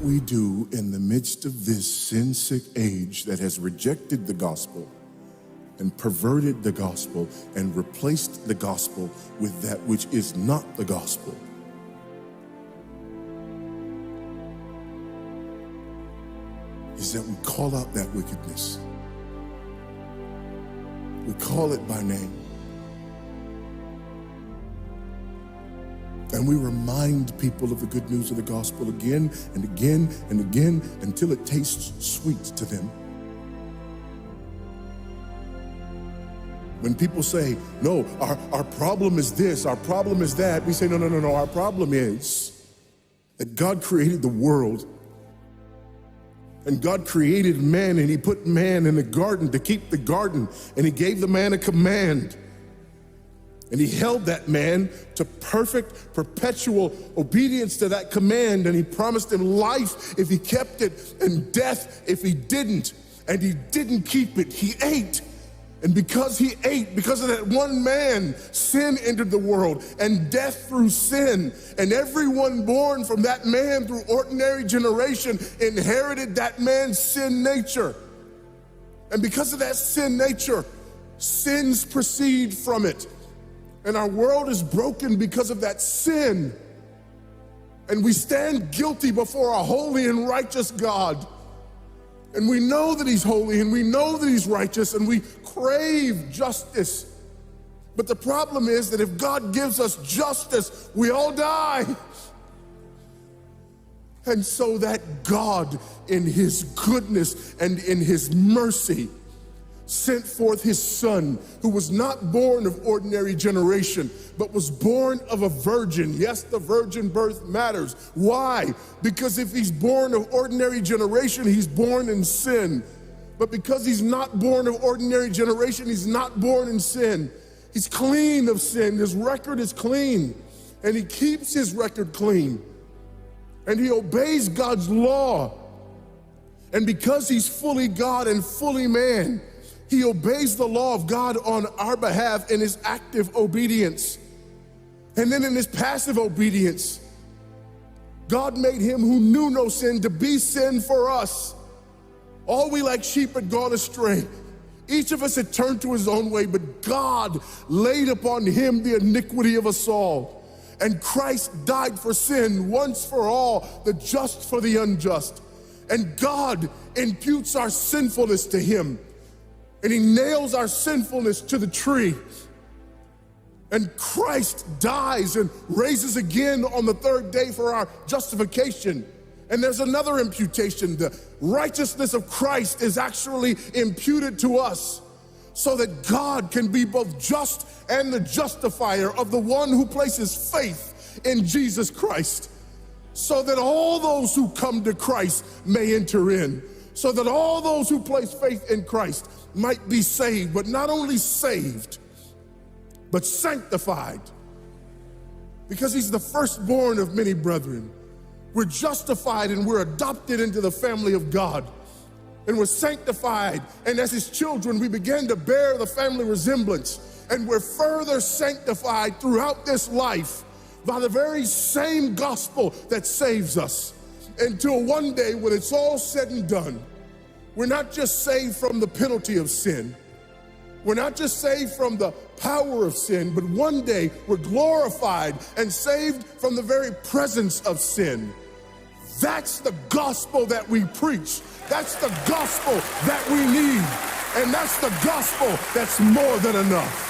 what we do in the midst of this sin-sick age that has rejected the gospel and perverted the gospel and replaced the gospel with that which is not the gospel. Is that we call out that wickedness. We call it by name. And we remind people of the good news of the gospel again and again and again until it tastes sweet to them. When people say, no, our problem is this, our problem is that, we say, no, our problem is that God created the world. And God created man, and he put man in the garden to keep the garden, and he gave the man a command. And he held that man to perfect, perpetual obedience to that command, and he promised him life if he kept it, and death if he didn't. And he didn't keep it, he ate. And because he ate, because of that one man, sin entered the world and death through sin. And everyone born from that man through ordinary generation inherited that man's sin nature. And because of that sin nature, sins proceed from it. And our world is broken because of that sin. And we stand guilty before a holy and righteous God. And we know that he's holy and we know that he's righteous and we crave justice. But the problem is that if God gives us justice, we all die. And so that God, in his goodness and in his mercy, sent forth his son, who was not born of ordinary generation, but was born of a virgin. Yes, the virgin birth matters. Why? Because if he's born of ordinary generation, he's born in sin. But because he's not born of ordinary generation, he's not born in sin. He's clean of sin. His record is clean. And he keeps his record clean. And he obeys God's law. And because he's fully God and fully man, he obeys the law of God on our behalf in his active obedience. And then in his passive obedience, God made him who knew no sin to be sin for us. All we like sheep had gone astray. Each of us had turned to his own way, but God laid upon him the iniquity of us all. And Christ died for sin once for all, the just for the unjust. And God imputes our sinfulness to him. And he nails our sinfulness to the tree. And Christ dies and raises again on the third day for our justification. And there's another imputation. The righteousness of Christ is actually imputed to us so that God can be both just and the justifier of the one who places faith in Jesus Christ, so that all those who come to Christ may enter in, so that all those who place faith in Christ might be saved, but not only saved, but sanctified. Because he's the firstborn of many brethren. We're justified and we're adopted into the family of God. And we're sanctified, and as his children, we begin to bear the family resemblance. And we're further sanctified throughout this life by the very same gospel that saves us. Until one day when it's all said and done, we're not just saved from the penalty of sin. We're not just saved from the power of sin, but one day we're glorified and saved from the very presence of sin. That's the gospel that we preach. That's the gospel that we need. And that's the gospel that's more than enough.